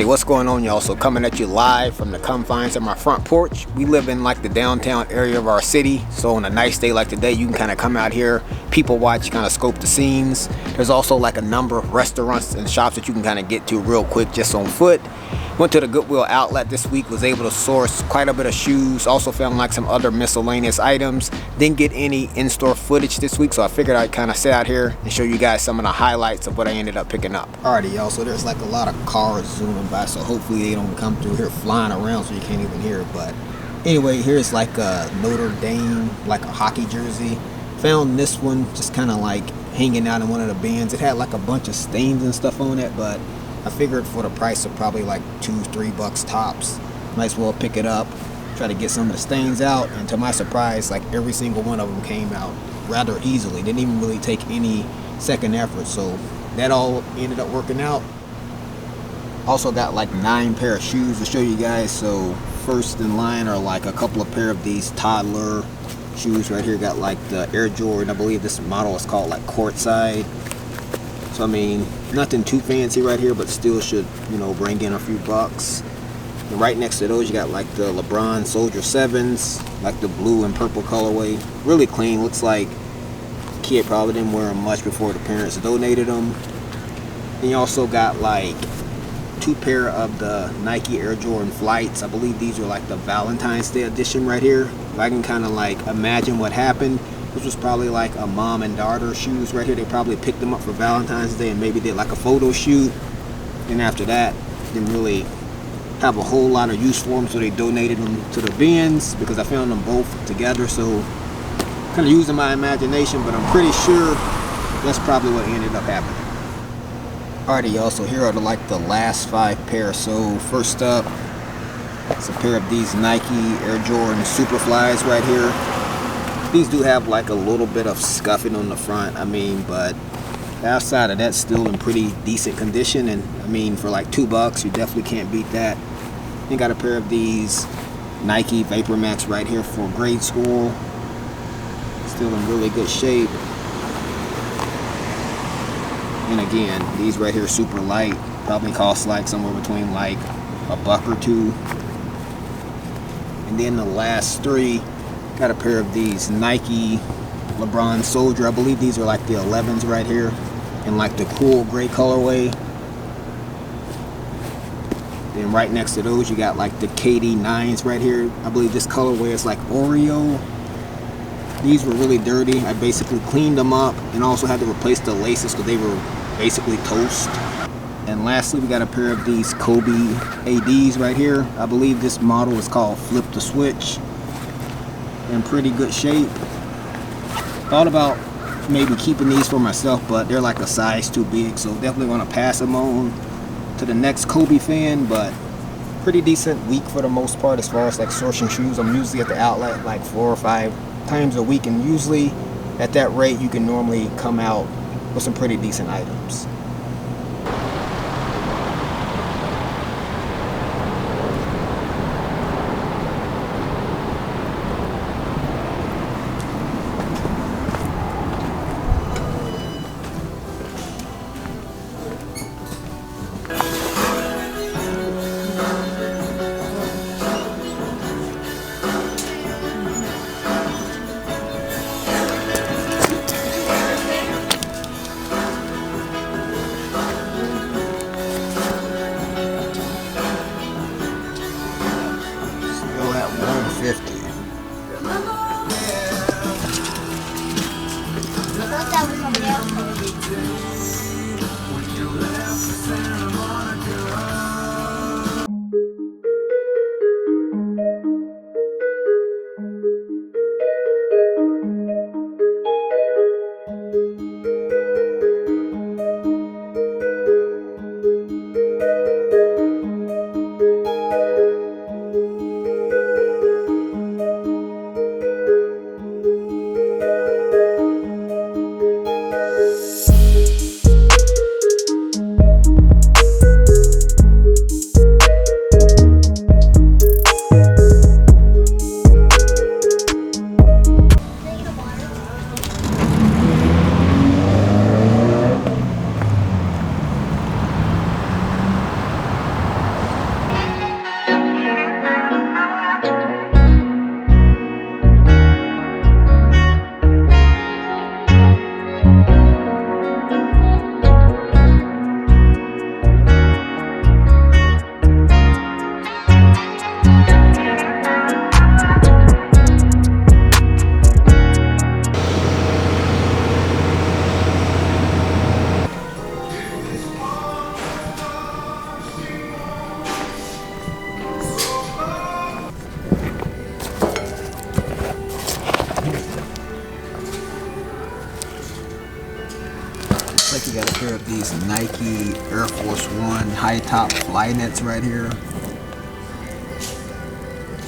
What's going on, y'all? So coming at you live from the confines of my front porch. We live in like the downtown area of our city, so on a nice day like today you can kind of come out here, people watch, kind of scope the scenes. There's also like a number of restaurants and shops that you can kind of get to real quick just on foot. Went to the Goodwill outlet this week, was able to source quite a bit of shoes, also found like some other miscellaneous items. Didn't get any in-store footage this week, so I figured I'd kind of sit out here and show you guys some of the highlights of what I ended up picking up. Alrighty, y'all, so there's like a lot of cars zooming by, so hopefully they don't come through here flying around so you can't even hear it. But anyway, here's like a Notre Dame, like a hockey jersey. Found this one just kind of like hanging out in one of the bins. It had like a bunch of stains and stuff on it, but I figured for the price of probably like $2-3 tops, might as well pick it up, try to get some of the stains out. And to my surprise, like every single one of them came out rather easily. Didn't even really take any second effort, so that all ended up working out. Also got like 9 pair of shoes to show you guys. So first in line are like a couple of pair of these toddler shoes right here. Got like the Air Jordan, I believe this model is called like Courtside. So I mean, nothing too fancy right here, but still should, you know, bring in a few bucks. And right next to those you got like the Lebron Soldier 7s, like the blue and purple colorway. Really clean, looks like the kid probably didn't wear them much before the parents donated them. And you also got like 2 pair of the Nike Air Jordan Flights. I believe these are like the Valentine's Day edition right here. If I can kind of like imagine what happened, this was probably like a mom and daughter shoes right here. They probably picked them up for Valentine's Day and maybe did like a photo shoot. And after that, didn't really have a whole lot of use for them, so they donated them to the bins because I found them both together. So kind of using my imagination, but I'm pretty sure that's probably what ended up happening. Alrighty, y'all, so here are the last 5 pairs. So first up, it's a pair of these Nike Air Jordan Superflies right here. These do have like a little bit of scuffing on the front, I mean, but outside of that, still in pretty decent condition. And I mean, for like $2, you definitely can't beat that. Then got a pair of these Nike Vapor Max right here for grade school. Still in really good shape. And again, these right here super light, probably cost like somewhere between like $1 or $2. And then the last 3, got a pair of these Nike Lebron Soldier. I believe these are like the 11s right here in like the cool gray colorway. Then right next to those you got like the KD 9s right here. I believe this colorway is like Oreo. These were really dirty. I basically cleaned them up and also had to replace the laces because they were basically toast. And lastly, we got a pair of these Kobe ADs right here. I believe this model is called Flip the Switch. In pretty good shape. Thought about maybe keeping these for myself, but they're like a size too big, so definitely want to pass them on to the next Kobe fan. But pretty decent week for the most part as far as like sourcing shoes. I'm usually at the outlet like 4 or 5 times a week, and usually at that rate you can normally come out with some pretty decent items. these Nike Air Force One high top fly nets right here.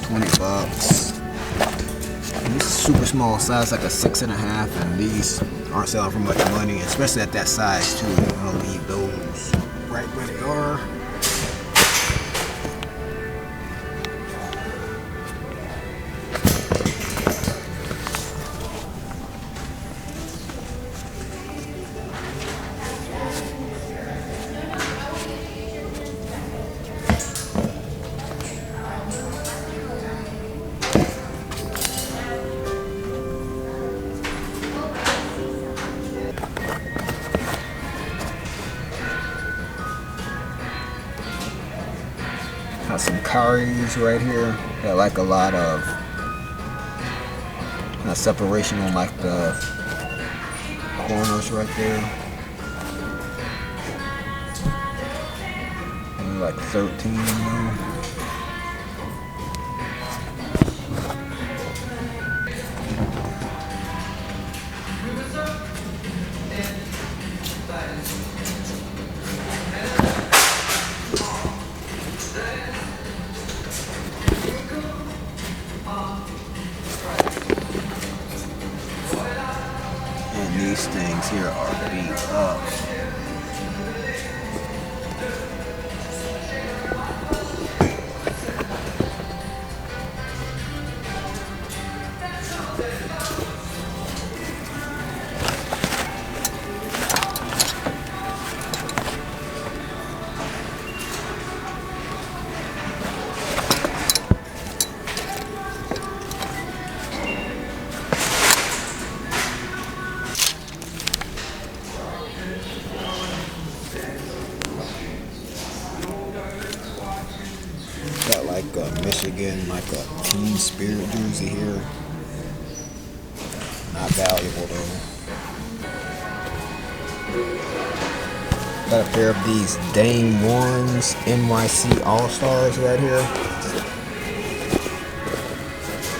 20 bucks. And this is super small size, like a 6.5, and these aren't selling for much money, especially at that size too. I'll leave those right where they are. Got some Karis right here. Got like a lot of separation on like the corners right there. Maybe like 13, you know. These things here are beat up. Got like a Michigan, like a Team Spirit jersey here. Not valuable though. Got a pair of these Dame 1s NYC All-Stars right here.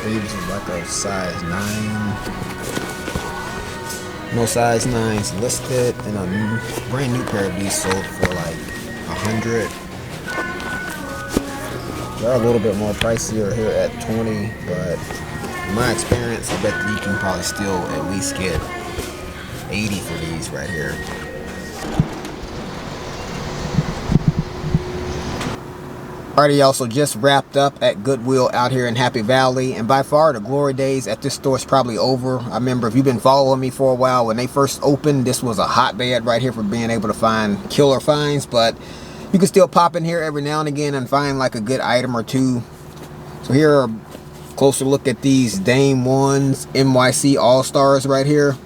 These are like a size 9. No size 9s listed, and a brand new pair of these sold for like 100. They're a little bit more pricier here at 20, but in my experience, I bet that you can probably still at least get 80 for these right here. Alrighty, y'all, so just wrapped up at Goodwill out here in Happy Valley, and by far the glory days at this store is probably over. I remember, if you've been following me for a while, when they first opened, this was a hotbed right here for being able to find killer finds, but you can still pop in here every now and again and find like a good item or two. So here are a closer look at these Dame 1s NYC All-Stars right here.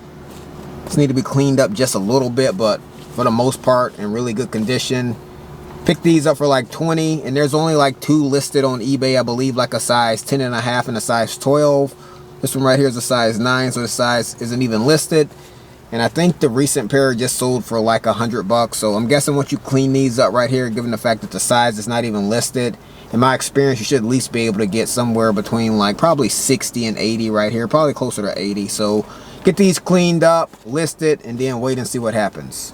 Just need to be cleaned up just a little bit, but for the most part in really good condition. Picked these up for like 20, and there's only like 2 listed on eBay, I believe, like a size 10.5 and a size 12. This one right here is a size 9, so the size isn't even listed. And I think the recent pair just sold for like 100 bucks. So I'm guessing once you clean these up right here, given the fact that the size is not even listed, in my experience, you should at least be able to get somewhere between like probably 60 and 80 right here, probably closer to 80. So get these cleaned up, listed, and then wait and see what happens.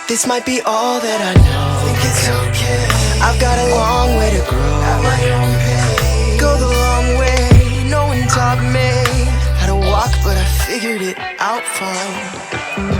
This might be all that I know. Think it's okay. I've got a long way to grow. At my own pace. Go the long way. No one taught me how to walk, but I figured it out fine.